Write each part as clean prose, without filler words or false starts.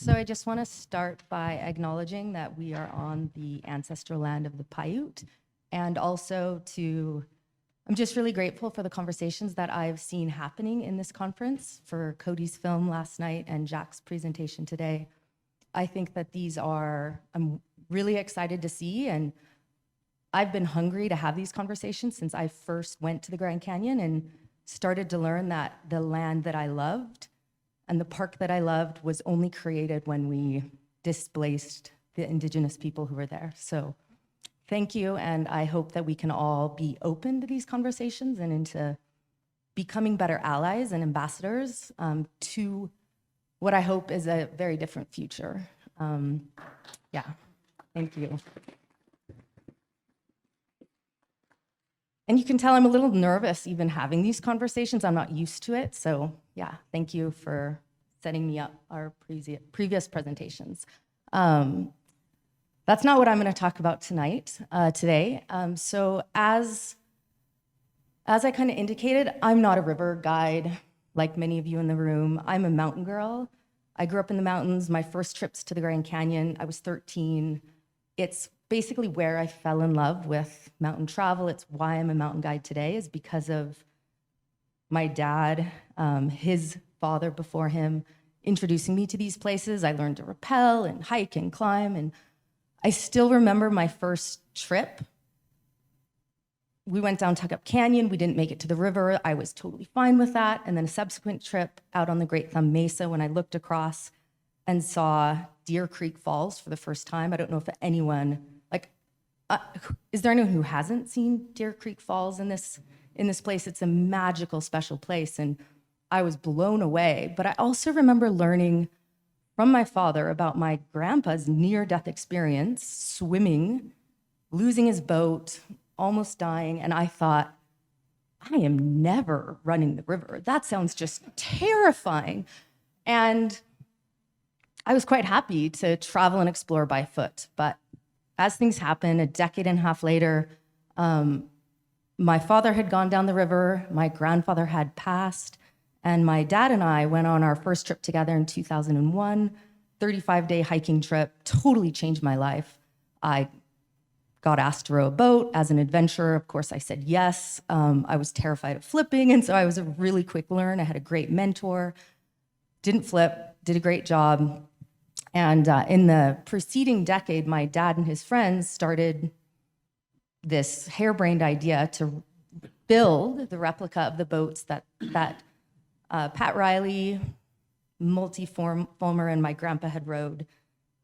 So I just want to start by acknowledging that we are on the ancestral land of the Paiute, and also I'm just really grateful for the conversations that I've seen happening in this conference, for Cody's film last night and Jack's presentation today. I think that I'm really excited to see, and I've been hungry to have these conversations since I first went to the Grand Canyon and started to learn that the land that I loved and the park that I loved was only created when we displaced the indigenous people who were there. So thank you, and I hope that we can all be open to these conversations and into becoming better allies and ambassadors to what I hope is a very different future. Yeah, thank you. And you can tell I'm a little nervous even having these conversations. I'm not used to it. So yeah, thank you for setting me up our previous presentations. That's not what I'm going to talk about today. So as I kind of indicated, I'm not a river guide like many of you in the room. I'm a mountain girl. I grew up in the mountains. My first trips to the Grand Canyon, I was 13. It's basically where I fell in love with mountain travel. It's why I'm a mountain guide today, is because of my dad, his father before him, introducing me to these places. I learned to rappel and hike and climb, and I still remember my first trip. We went down Tuckup Canyon. We didn't make it to the river. I was totally fine with that. And then a subsequent trip out on the Great Thumb Mesa, when I looked across and saw Deer Creek Falls for the first time. I don't know if anyone, is there anyone who hasn't seen Deer Creek Falls in this place? It's a magical, special place, and I was blown away. But I also remember learning from my father about my grandpa's near-death experience, swimming, losing his boat, almost dying, and I thought, I am never running the river. That sounds just terrifying. And I was quite happy to travel and explore by foot. But as things happen, a decade and a half later, my father had gone down the river, my grandfather had passed, and my dad and I went on our first trip together in 2001, 35-day hiking trip, totally changed my life. I got asked to row a boat as an adventurer. Of course, I said yes. I was terrified of flipping, and so I was a really quick learner. I had a great mentor, didn't flip, did a great job. And in the preceding decade, my dad and his friends started this harebrained idea to build the replica of the boats that Pat Riley, multi-former, and my grandpa had rowed.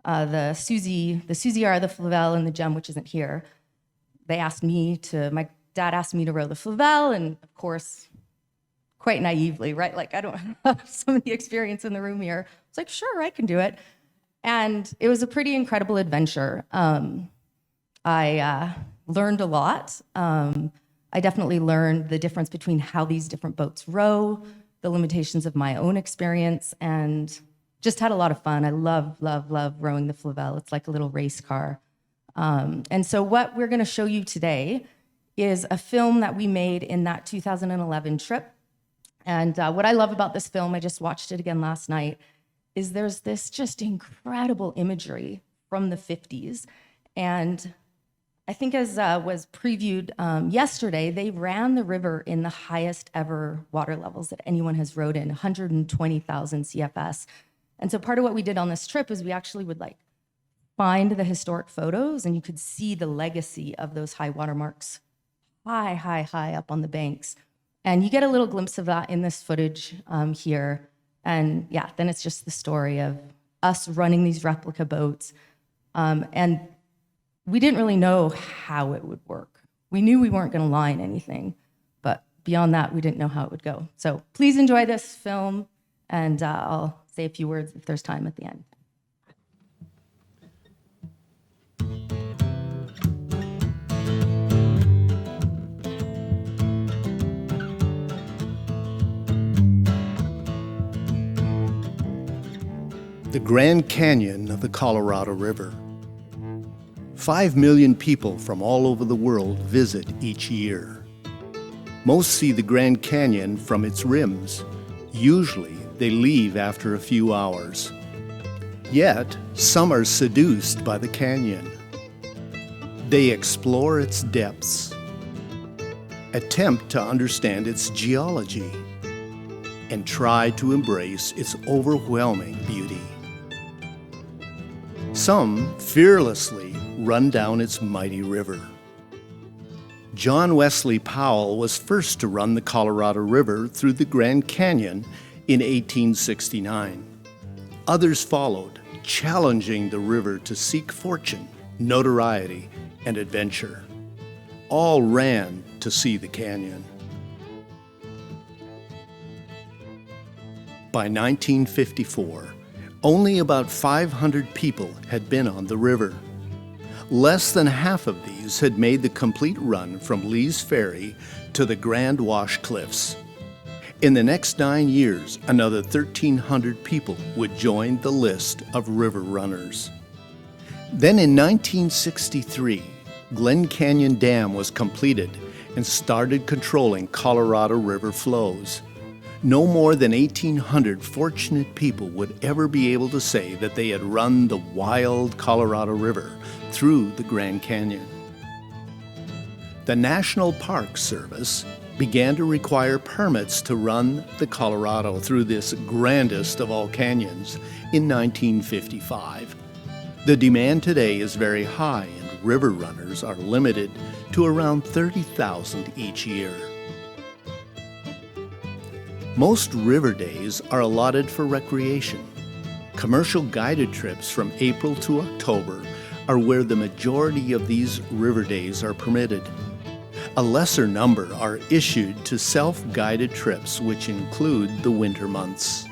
The Susie R, the Flavell, and the Gem, which isn't here. My dad asked me to row the Flavell, and of course, quite naively, right? Like, I don't have some of the experience in the room here. It's like, sure, I can do it. And it was a pretty incredible adventure. I learned a lot. I definitely learned the difference between how these different boats row, the limitations of my own experience, and just had a lot of fun. I love rowing the Flavell. It's like a little race car. And so what we're gonna show you today is a film that we made in that 2011 trip. And what I love about this film, I just watched it again last night, is there's this just incredible imagery from the 50s. And I think, as was previewed yesterday, they ran the river in the highest ever water levels that anyone has rowed in, 120,000 CFS. And so part of what we did on this trip is we actually would find the historic photos, and you could see the legacy of those high water marks high up on the banks. And you get a little glimpse of that in this footage here. And yeah, then it's just the story of us running these replica boats. And we didn't really know how it would work. We knew we weren't going to line anything, but beyond that, we didn't know how it would go. So please enjoy this film, and I'll say a few words if there's time at the end. The Grand Canyon of the Colorado River. 5 million people from all over the world visit each year. Most see the Grand Canyon from its rims. Usually, they leave after a few hours. Yet, some are seduced by the canyon. They explore its depths, attempt to understand its geology, and try to embrace its overwhelming beauty. Some fearlessly run down its mighty river. John Wesley Powell was first to run the Colorado River through the Grand Canyon in 1869. Others followed, challenging the river to seek fortune, notoriety, and adventure. All ran to see the canyon. By 1954, only about 500 people had been on the river. Less than half of these had made the complete run from Lee's Ferry to the Grand Wash Cliffs. In the next 9 years, another 1,300 people would join the list of river runners. Then in 1963, Glen Canyon Dam was completed and started controlling Colorado River flows. No more than 1,800 fortunate people would ever be able to say that they had run the wild Colorado River through the Grand Canyon. The National Park Service began to require permits to run the Colorado through this grandest of all canyons in 1955. The demand today is very high, and river runners are limited to around 30,000 each year. Most river days are allotted for recreation. Commercial guided trips from April to October are where the majority of these river days are permitted. A lesser number are issued to self-guided trips, which include the winter months.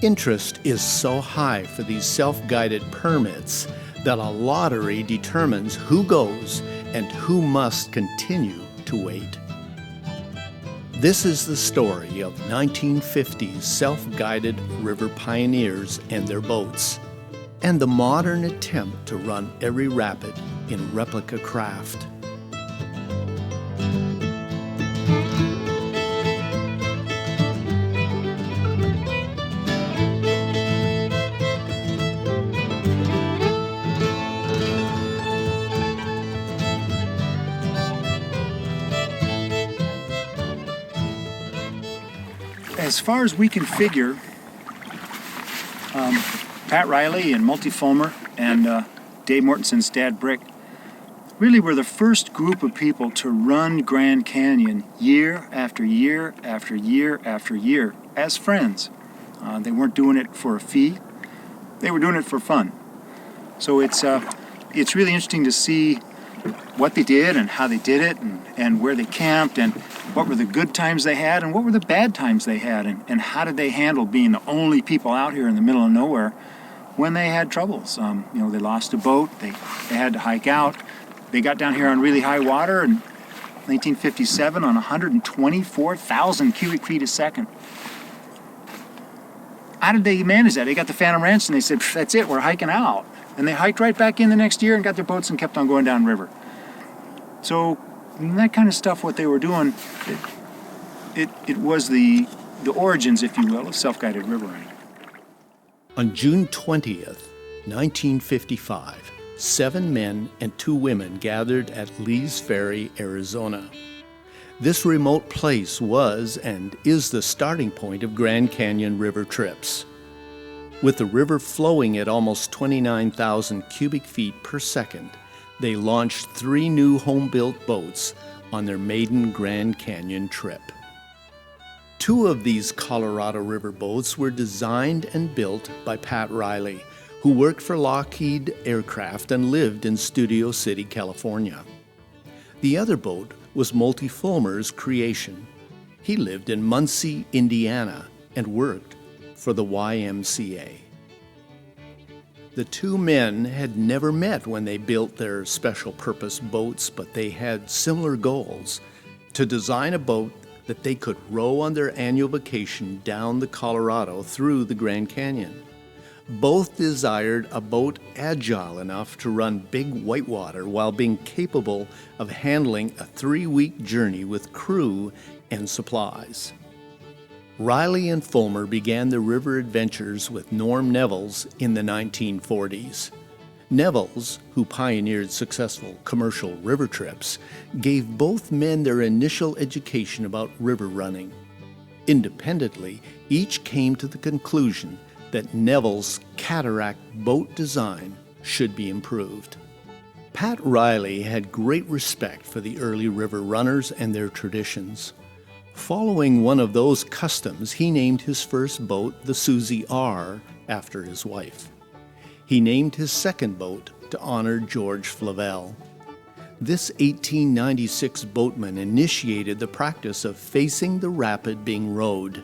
Interest is so high for these self-guided permits that a lottery determines who goes and who must continue to wait. This is the story of 1950s self-guided river pioneers and their boats, and the modern attempt to run every rapid in replica craft. As far as we can figure, Pat Riley and Multifoamer and Dave Mortenson's dad Brick really were the first group of people to run Grand Canyon year after year after year after year as friends. They weren't doing it for a fee; they were doing it for fun. So it's really interesting to see what they did and how they did it and where they camped and what were the good times they had and what were the bad times they had and how did they handle being the only people out here in the middle of nowhere when they had troubles. They lost a boat, they had to hike out. They got down here on really high water in 1957 on 124,000 cubic feet a second. How did they manage that? They got the Phantom Ranch and they said, that's it, we're hiking out. And they hiked right back in the next year and got their boats and kept on going down river. So that kind of stuff, what they were doing, it was the origins, if you will, of self-guided river running. On June 20th, 1955, 7 men and 2 women gathered at Lee's Ferry, Arizona. This remote place was and is the starting point of Grand Canyon River trips. With the river flowing at almost 29,000 cubic feet per second, they launched 3 new home-built boats on their maiden Grand Canyon trip. 2 of these Colorado River boats were designed and built by Pat Riley, who worked for Lockheed Aircraft and lived in Studio City, California. The other boat was Multifoamer's creation. He lived in Muncie, Indiana, and worked for the YMCA. The 2 men had never met when they built their special purpose boats, but they had similar goals: to design a boat that they could row on their annual vacation down the Colorado through the Grand Canyon. Both desired a boat agile enough to run big whitewater while being capable of handling a 3-week journey with crew and supplies. Riley and Fulmer began their river adventures with Norm Nevels in the 1940s. Nevels, who pioneered successful commercial river trips, gave both men their initial education about river running. Independently, each came to the conclusion that Nevels' cataract boat design should be improved. Pat Riley had great respect for the early river runners and their traditions. Following one of those customs, he named his first boat the Susie R. after his wife. He named his second boat to honor George Flavell. This 1896 boatman initiated the practice of facing the rapid being rowed.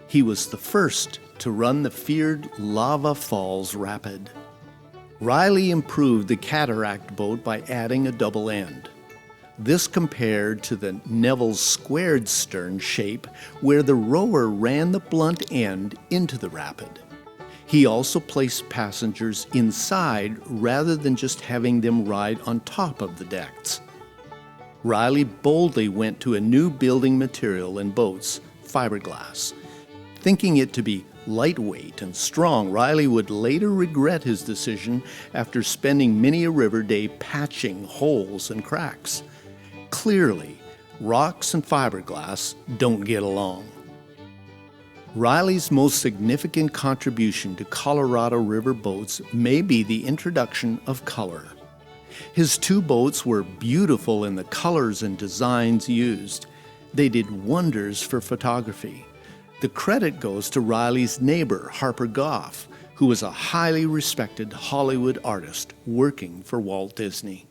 He was the first to run the feared Lava Falls Rapid. Riley improved the cataract boat by adding a double end. This compared to the Nevels squared stern shape where the rower ran the blunt end into the rapid. He also placed passengers inside rather than just having them ride on top of the decks. Riley boldly went to a new building material in boats, fiberglass. Thinking it to be lightweight and strong, Riley would later regret his decision after spending many a river day patching holes and cracks. Clearly, rocks and fiberglass don't get along. Riley's most significant contribution to Colorado River boats may be the introduction of color. His two boats were beautiful in the colors and designs used. They did wonders for photography. The credit goes to Riley's neighbor, Harper Goff, who was a highly respected Hollywood artist working for Walt Disney.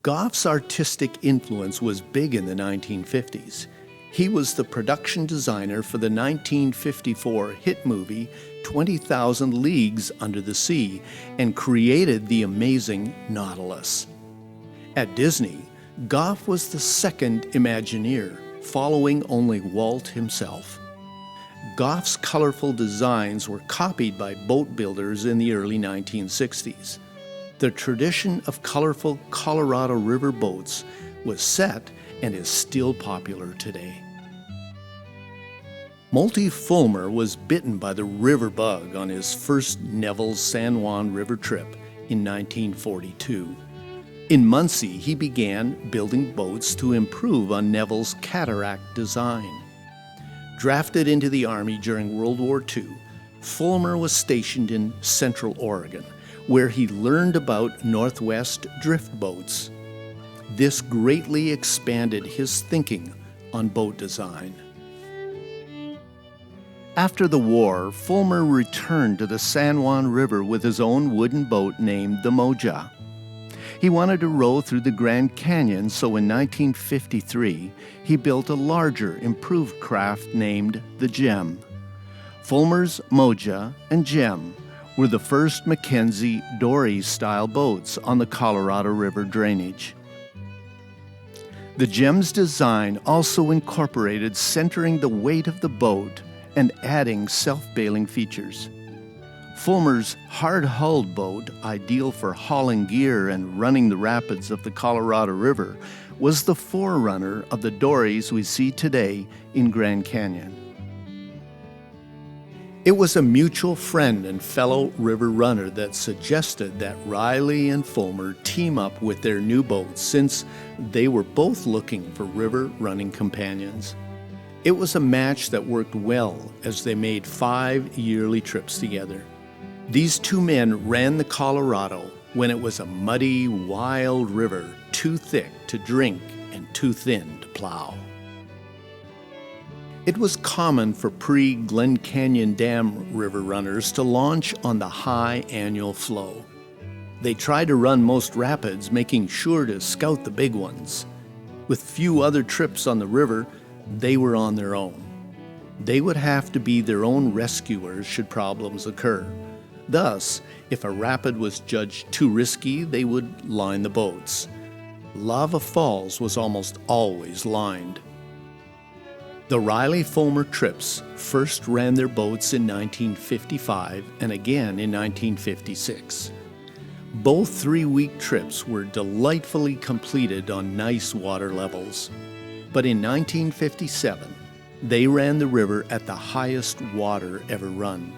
Goff's artistic influence was big in the 1950s. He was the production designer for the 1954 hit movie 20,000 Leagues Under the Sea and created the amazing Nautilus. At Disney, Goff was the second Imagineer, following only Walt himself. Goff's colorful designs were copied by boat builders in the early 1960s. The tradition of colorful Colorado River boats was set and is still popular today. Multy Fulmer was bitten by the river bug on his first Nevels San Juan River trip in 1942. In Muncie, he began building boats to improve on Nevels' cataract design. Drafted into the Army during World War II, Fulmer was stationed in Central Oregon, where he learned about Northwest drift boats. This greatly expanded his thinking on boat design. After the war, Fulmer returned to the San Juan River with his own wooden boat named the Moja. He wanted to row through the Grand Canyon, so in 1953, he built a larger, improved craft named the Gem. Fulmer's Moja and Gem were the first Mackenzie dory-style boats on the Colorado River drainage. The Gem's design also incorporated centering the weight of the boat and adding self-bailing features. Fulmer's hard-hulled boat, ideal for hauling gear and running the rapids of the Colorado River, was the forerunner of the dories we see today in Grand Canyon. It was a mutual friend and fellow river runner that suggested that Riley and Fulmer team up with their new boats since they were both looking for river running companions. It was a match that worked well as they made 5 yearly trips together. These two men ran the Colorado when it was a muddy, wild river, too thick to drink and too thin to plow. It was common for pre-Glen Canyon Dam river runners to launch on the high annual flow. They tried to run most rapids, making sure to scout the big ones. With few other trips on the river, they were on their own. They would have to be their own rescuers should problems occur. Thus, if a rapid was judged too risky, they would line the boats. Lava Falls was almost always lined. The Riley-Fulmer trips first ran their boats in 1955 and again in 1956. Both 3-week trips were delightfully completed on nice water levels. But in 1957, They ran the river at the highest water ever run,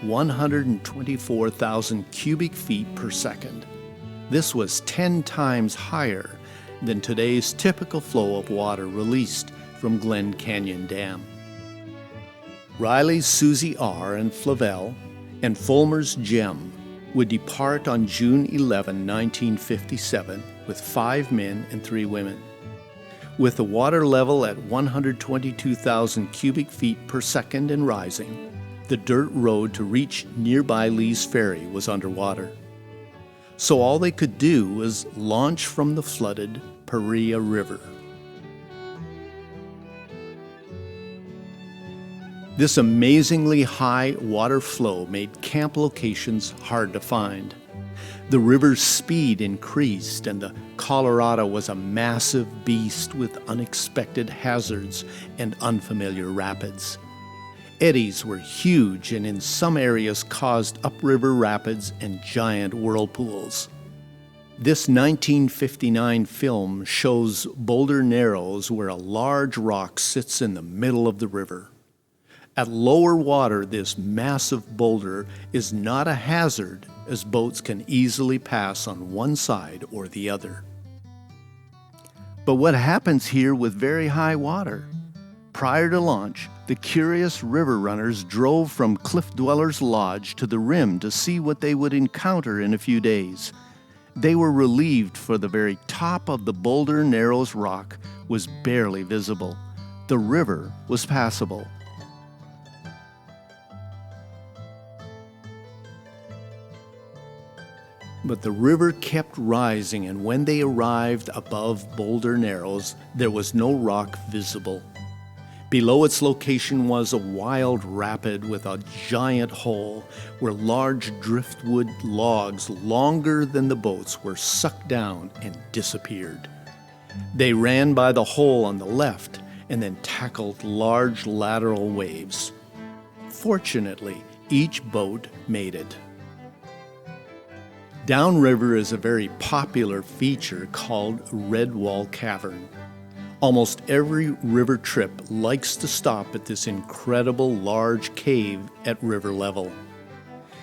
124,000 cubic feet per second. This was 10 times higher than today's typical flow of water released from Glen Canyon Dam. Riley's Susie R. and Flavell and Fulmer's Jem would depart on June 11, 1957, with 5 men and 3 women. With the water level at 122,000 cubic feet per second and rising, the dirt road to reach nearby Lee's Ferry was underwater. So all they could do was launch from the flooded Paria River. This amazingly high water flow made camp locations hard to find. The river's speed increased, and the Colorado was a massive beast with unexpected hazards and unfamiliar rapids. Eddies were huge and in some areas caused upriver rapids and giant whirlpools. This 1959 film shows Boulder Narrows, where a large rock sits in the middle of the river. At lower water, this massive boulder is not a hazard, as boats can easily pass on one side or the other. But what happens here with very high water? Prior to launch, the curious river runners drove from Cliff Dweller's Lodge to the rim to see what they would encounter in a few days. They were relieved, for the very top of the Boulder Narrows rock was barely visible. The river was passable. But the river kept rising, and when they arrived above Boulder Narrows, there was no rock visible. Below its location was a wild rapid with a giant hole where large driftwood logs longer than the boats were sucked down and disappeared. They ran by the hole on the left and then tackled large lateral waves. Fortunately, each boat made it. Downriver is a very popular feature called Red Wall Cavern. Almost every river trip likes to stop at this incredible large cave at river level.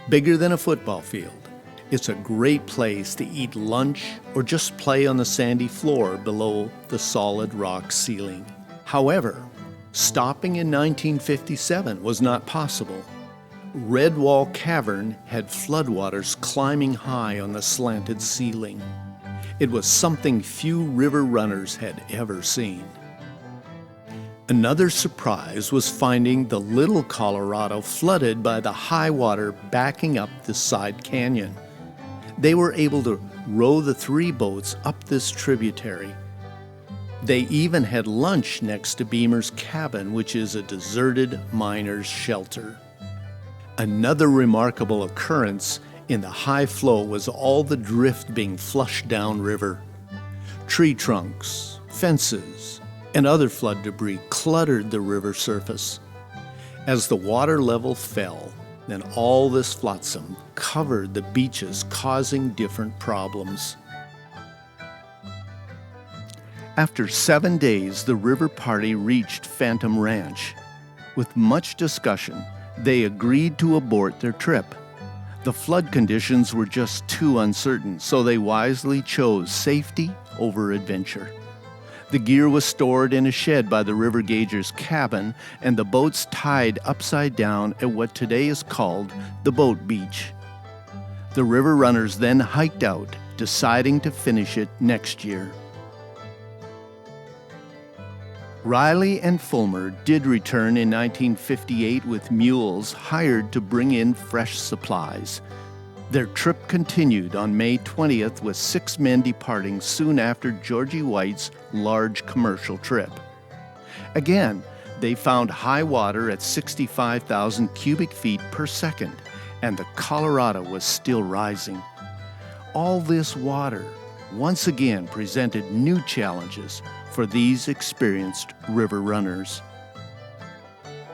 Bigger than a football field, it's a great place to eat lunch or just play on the sandy floor below the solid rock ceiling. However, stopping in 1957 was not possible. Red Wall Cavern had floodwaters climbing high on the slanted ceiling. It was something few river runners had ever seen. Another surprise was finding the Little Colorado flooded by the high water backing up the side canyon. They were able to row the 3 boats up this tributary. They even had lunch next to Beamer's cabin, which is a deserted miner's shelter. Another remarkable occurrence in the high flow was all the drift being flushed downriver. Tree trunks, fences, and other flood debris cluttered the river surface. As the water level fell, then all this flotsam covered the beaches, causing different problems. After 7 days, the river party reached Phantom Ranch. With much discussion, they agreed to abort their trip. The flood conditions were just too uncertain, so they wisely chose safety over adventure. The gear was stored in a shed by the river gauger's cabin, and the boats tied upside down at what today is called the boat beach. The river runners then hiked out, deciding to finish it next year. Riley and Fulmer did return in 1958 with mules hired to bring in fresh supplies. Their trip continued on May 20th with 6 men departing soon after Georgie White's large commercial trip. Again, they found high water at 65,000 cubic feet per second, and the Colorado was still rising. All this water once again presented new challenges for these experienced river runners.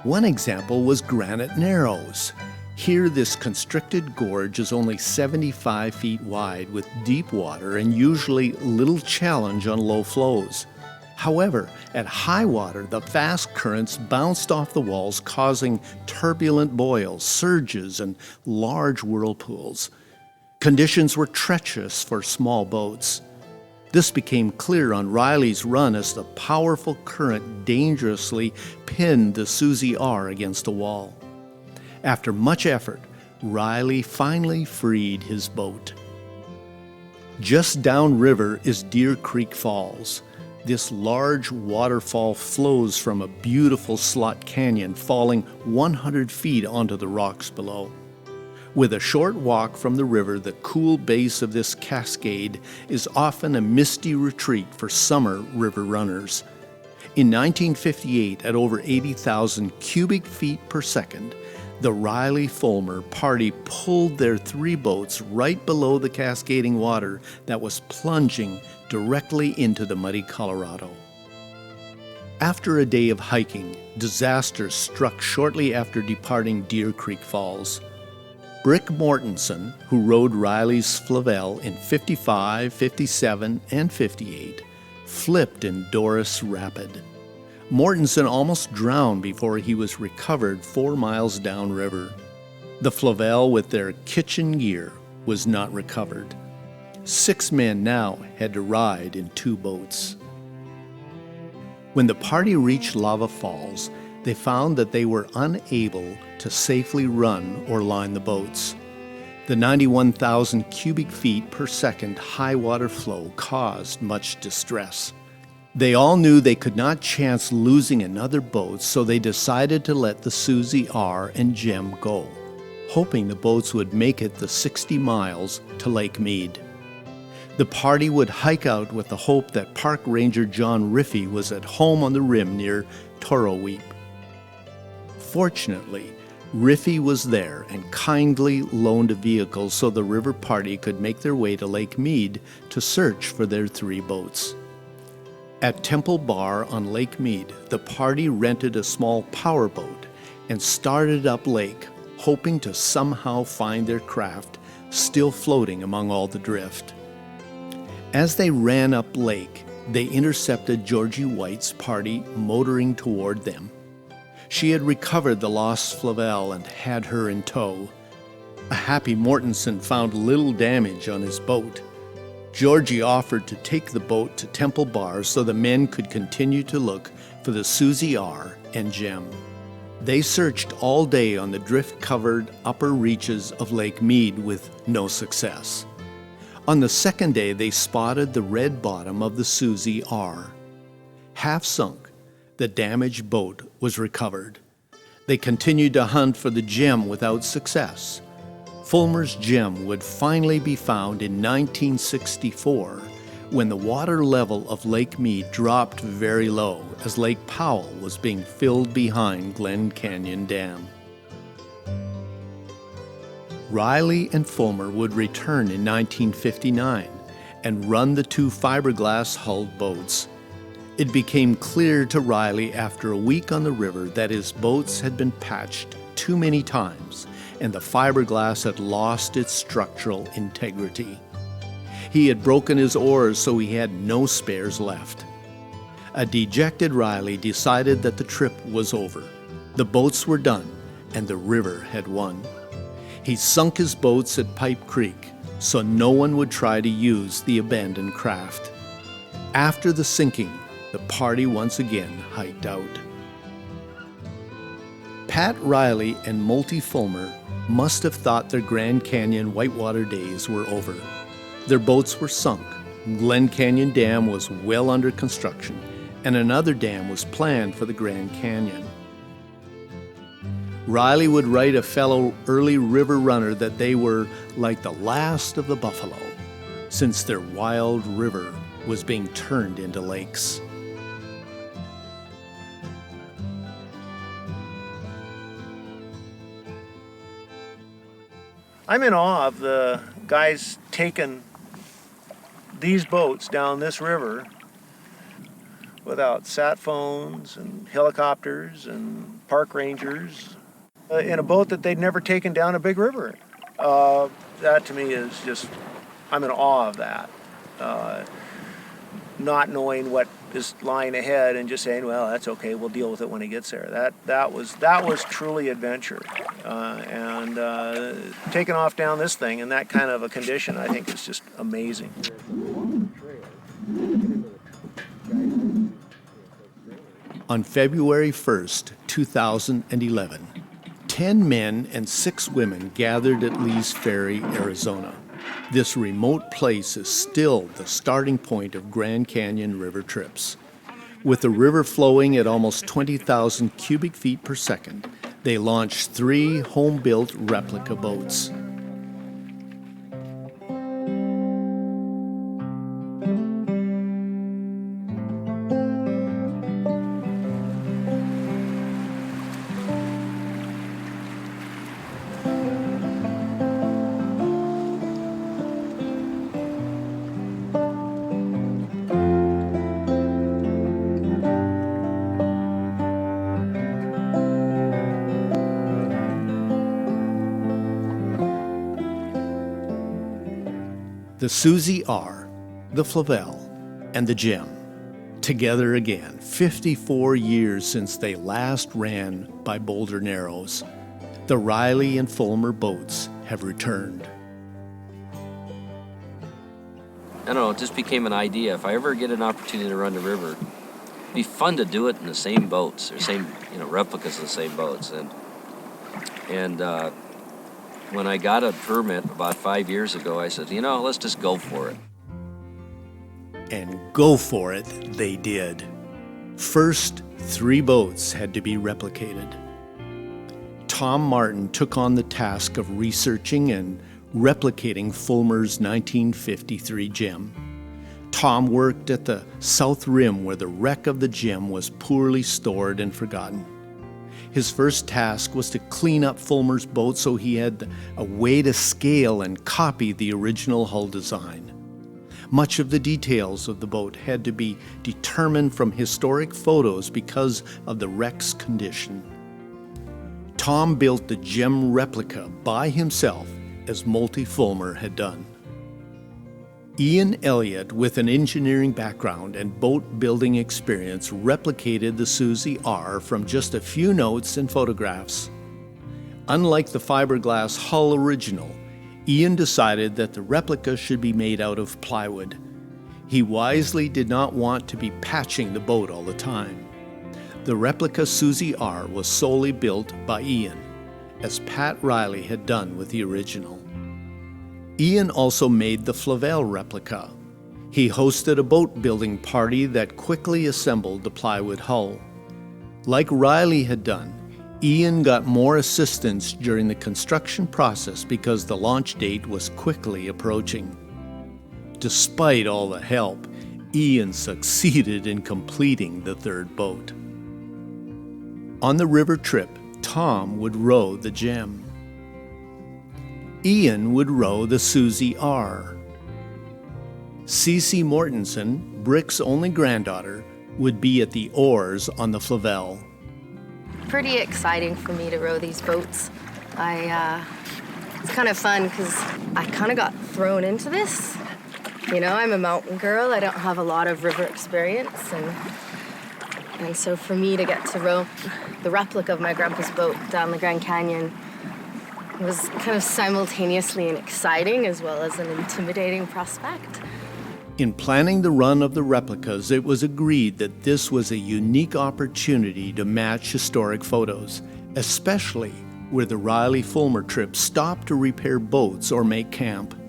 One example was Granite Narrows. Here, this constricted gorge is only 75 feet wide with deep water and usually little challenge on low flows. However, at high water, the fast currents bounced off the walls, causing turbulent boils, surges, and large whirlpools. Conditions were treacherous for small boats. This became clear on Riley's run as the powerful current dangerously pinned the Susie R against a wall. After much effort, Riley finally freed his boat. Just downriver is Deer Creek Falls. This large waterfall flows from a beautiful slot canyon, falling 100 feet onto the rocks below. With a short walk from the river, the cool base of this cascade is often a misty retreat for summer river runners. In 1958, at over 80,000 cubic feet per second, the Riley-Fulmer party pulled their 3 boats right below the cascading water that was plunging directly into the muddy Colorado. After a day of hiking, disaster struck shortly after departing Deer Creek Falls. Brick Mortenson, who rode Riley's Flavell in 55, 57, and 58, flipped in Doris Rapid. Mortenson almost drowned before he was recovered 4 miles downriver. The Flavell with their kitchen gear was not recovered. 6 men now had to ride in 2 boats. When the party reached Lava Falls, they found that they were unable to safely run or line the boats. The 91,000 cubic feet per second high water flow caused much distress. They all knew they could not chance losing another boat, so they decided to let the Susie R and Gem go, hoping the boats would make it the 60 miles to Lake Mead. The party would hike out with the hope that Park Ranger John Riffey was at home on the rim near Toroweep. Fortunately, Riffey was there and kindly loaned a vehicle so the river party could make their way to Lake Mead to search for their 3 boats. At Temple Bar on Lake Mead, the party rented a small powerboat and started up lake, hoping to somehow find their craft still floating among all the drift. As they ran up lake, they intercepted Georgie White's party motoring toward them. She had recovered the lost Flavell and had her in tow. A happy Mortenson found little damage on his boat. Georgie offered to take the boat to Temple Bar so the men could continue to look for the Susie R and Gem. They searched all day on the drift-covered upper reaches of Lake Mead with no success. On the 2nd day, they spotted the red bottom of the Susie R. Half sunk, the damaged boat was recovered. They continued to hunt for the Gem without success. Fulmer's Gem would finally be found in 1964 when the water level of Lake Mead dropped very low as Lake Powell was being filled behind Glen Canyon Dam. Riley and Fulmer would return in 1959 and run the 2 fiberglass-hulled boats. It became clear to Riley after a week on the river that his boats had been patched too many times and the fiberglass had lost its structural integrity. He had broken his oars, so he had no spares left. A dejected Riley decided that the trip was over. The boats were done, and the river had won. He sunk his boats at Pipe Creek, so no one would try to use the abandoned craft. After the sinking, the party once again hiked out. Pat Riley and Multy Fulmer must have thought their Grand Canyon whitewater days were over. Their boats were sunk, Glen Canyon Dam was well under construction, and another dam was planned for the Grand Canyon. Riley would write a fellow early river runner that they were like the last of the buffalo, since their wild river was being turned into lakes. I'm in awe of the guys taking these boats down this river without sat phones and helicopters and park rangers in a boat that they'd never taken down a big river. That to me is just, I'm in awe of that. Not knowing what is lying ahead and just saying, well, that's okay, we'll deal with it when he gets there. That was truly adventure. Taking off down this thing in that kind of a condition, I think is just amazing. On February 1st, 2011, 10 men and 6 women gathered at Lee's Ferry, Arizona. This remote place is still the starting point of Grand Canyon River trips. With the river flowing at almost 20,000 cubic feet per second, they launched 3 home-built replica boats. The Susie R., the Flavell, and the Gem, together again, 54 years since they last ran by Boulder Narrows. The Riley and Fulmer boats have returned. I don't know, it just became an idea. If I ever get an opportunity to run the river, it'd be fun to do it in the same boats, or same, replicas of the same boats. And when I got a permit about 5 years ago, I said, let's just go for it. And go for it they did. First, 3 boats had to be replicated. Tom Martin took on the task of researching and replicating Fulmer's 1953 Gem. Tom worked at the south rim where the wreck of the Gem was poorly stored and forgotten. His first task was to clean up Fulmer's boat so he had a way to scale and copy the original hull design. Much of the details of the boat had to be determined from historic photos because of the wreck's condition. Tom built the Gem replica by himself, as Multi Fulmer had done. Ian Elliott, with an engineering background and boat building experience, replicated the Susie R from just a few notes and photographs. Unlike the fiberglass hull original, Ian decided that the replica should be made out of plywood. He wisely did not want to be patching the boat all the time. The replica Susie R was solely built by Ian, as Pat Riley had done with the original. Ian also made the Flavell replica. He hosted a boat building party that quickly assembled the plywood hull. Like Riley had done, Ian got more assistance during the construction process because the launch date was quickly approaching. Despite all the help, Ian succeeded in completing the 3rd boat. On the river trip, Tom would row the Gem. Ian would row the Susie R. Cecelia Mortenson, Brick's only granddaughter, would be at the oars on the Flavell. Pretty exciting for me to row these boats. It's kind of fun because I kind of got thrown into this. I'm a mountain girl. I don't have a lot of river experience, and so for me to get to row the replica of my grandpa's boat down the Grand Canyon was kind of simultaneously an exciting as well as an intimidating prospect. In planning the run of the replicas, it was agreed that this was a unique opportunity to match historic photos, especially where the Riley Fulmer trip stopped to repair boats or make camp.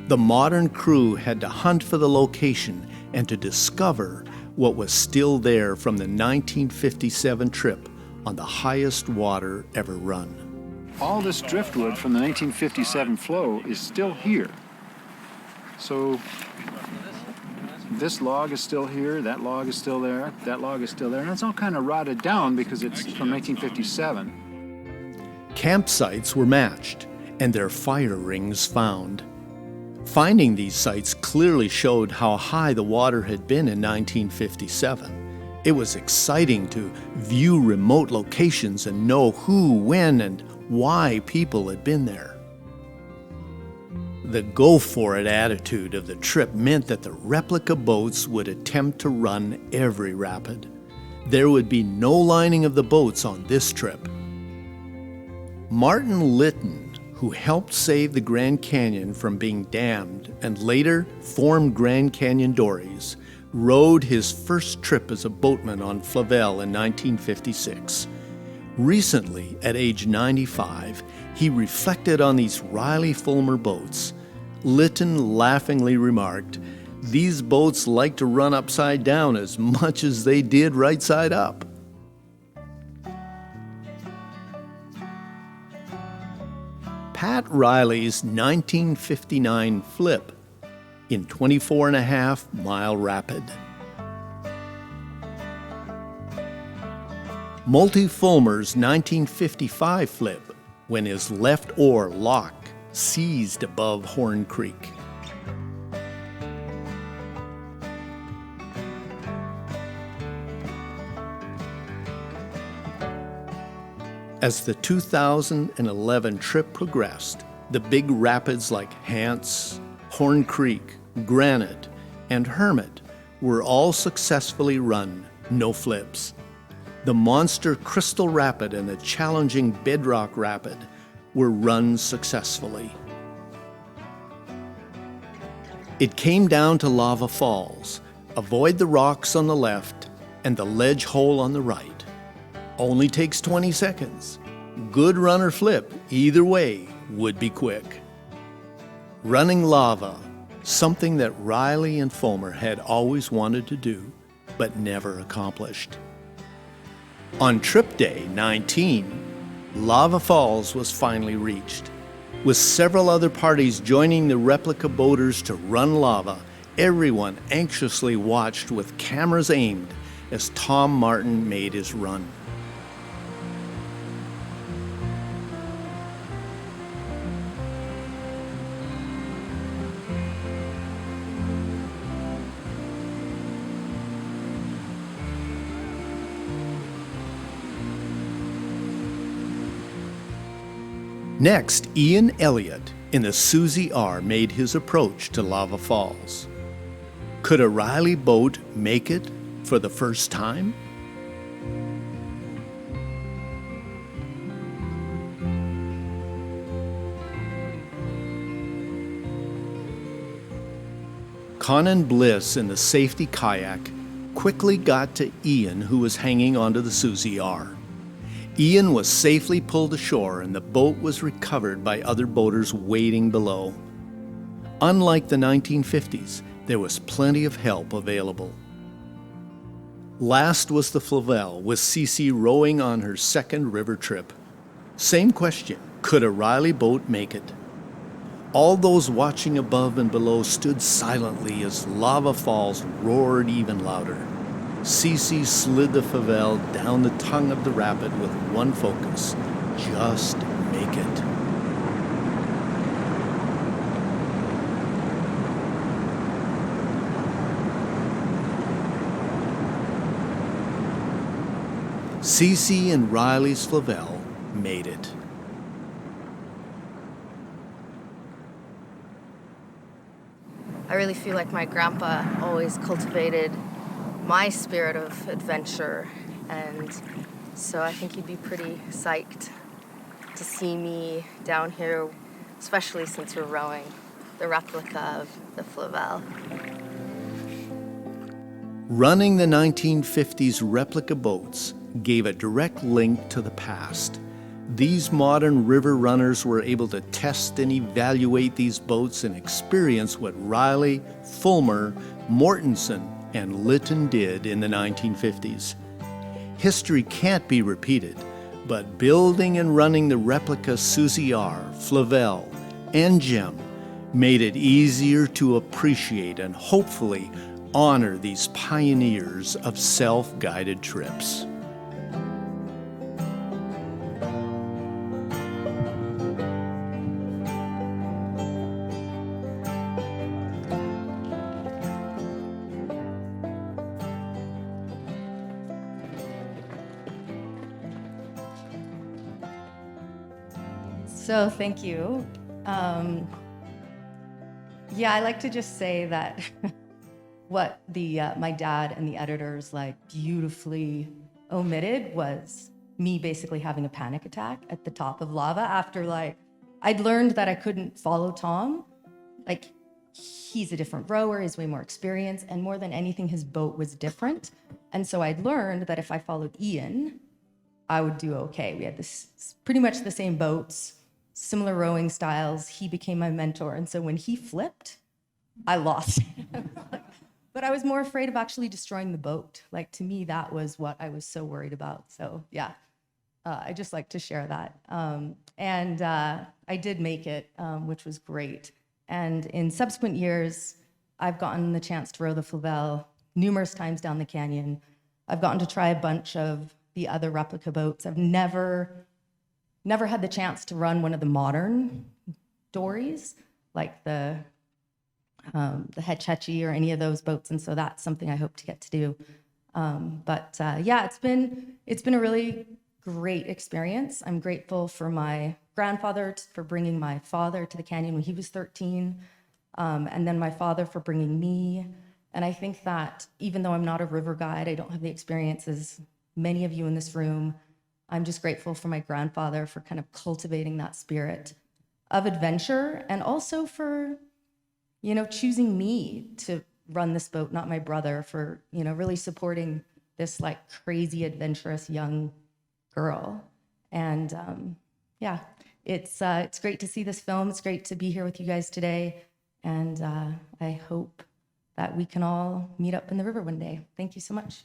The modern crew had to hunt for the location and to discover what was still there from the 1957 trip on the highest water ever run. All this driftwood from the 1957 flow is still here. So this log is still here, that log is still there, that log is still there, and it's all kind of rotted down because it's from 1957. Campsites were matched and their fire rings found. Finding these sites clearly showed how high the water had been in 1957. It was exciting to view remote locations and know who, when, and why people had been there. The go-for-it attitude of the trip meant that the replica boats would attempt to run every rapid. There would be no lining of the boats on this trip. Martin Lytton, who helped save the Grand Canyon from being dammed and later formed Grand Canyon Dories, rode his first trip as a boatman on Flavell in 1956. Recently, at age 95, he reflected on these Riley-Fulmer boats. Lytton laughingly remarked, "These boats like to run upside down as much as they did right side up." Pat Riley's 1959 flip in 24.5-mile rapid. Multi Fulmer's 1955 flip when his left oar lock seized above Horn Creek. As the 2011 trip progressed, the big rapids like Hance, Horn Creek, Granite, and Hermit were all successfully run, no flips. The monster Crystal Rapid and the challenging Bedrock Rapid were run successfully. It came down to Lava Falls. Avoid the rocks on the left and the ledge hole on the right. Only takes 20 seconds. Good run or flip, either way, would be quick. Running lava, something that Riley and Fulmer had always wanted to do, but never accomplished. On trip day 19, Lava Falls was finally reached. With several other parties joining the replica boaters to run lava, everyone anxiously watched with cameras aimed as Tom Martin made his run. Next, Ian Elliott in the Susie R made his approach to Lava Falls. Could a Riley boat make it for the first time? Conan Bliss in the safety kayak quickly got to Ian, who was hanging onto the Susie R. Ian was safely pulled ashore and the boat was recovered by other boaters waiting below. Unlike the 1950s, there was plenty of help available. Last was the Flavell, with Cece rowing on her second river trip. Same question, could a Riley boat make it? All those watching above and below stood silently as Lava Falls roared even louder. Cece slid the Flavell down the tongue of the rapid with one focus, just make it. Cece and Riley's Flavell made it. I really feel like my grandpa always cultivated my spirit of adventure, and so I think he'd be pretty psyched to see me down here, especially since we're rowing the replica of the Flavell. Running the 1950s replica boats gave a direct link to the past. These modern river runners were able to test and evaluate these boats and experience what Riley, Fulmer, Mortenson, and Lytton did in the 1950s. History can't be repeated, but building and running the replica Susie R, Flavell, and Gem made it easier to appreciate and hopefully honor these pioneers of self-guided trips. So thank you. Yeah, I like to just say that what the my dad and the editors like beautifully omitted was me basically having a panic attack at the top of lava after like I'd learned that I couldn't follow Tom. Like he's a different rower, he's way more experienced, and more than anything, his boat was different. And so I'd learned that if I followed Ian, I would do okay. We had this pretty much the same boats, similar rowing styles. He became my mentor. And so when he flipped, I lost. But I was more afraid of actually destroying the boat. Like to me, that was what I was so worried about. So yeah, I just like to share that. And I did make it, which was great. And in subsequent years, I've gotten the chance to row the Flavell numerous times down the canyon. I've gotten to try a bunch of the other replica boats. I've never had the chance to run one of the modern dories, like the Hetchechi or any of those boats, and so that's something I hope to get to do. But yeah, it's been a really great experience. I'm grateful for my grandfather for bringing my father to the canyon when he was 13, and then my father for bringing me. And I think that even though I'm not a river guide, I don't have the experience as many of you in this room. I'm just grateful for my grandfather for kind of cultivating that spirit of adventure, and also for, you know, choosing me to run this boat, not my brother, for, you know, really supporting this like crazy adventurous young girl. And yeah, it's great to see this film. It's great to be here with you guys today. And I hope that we can all meet up in the river one day. Thank you so much.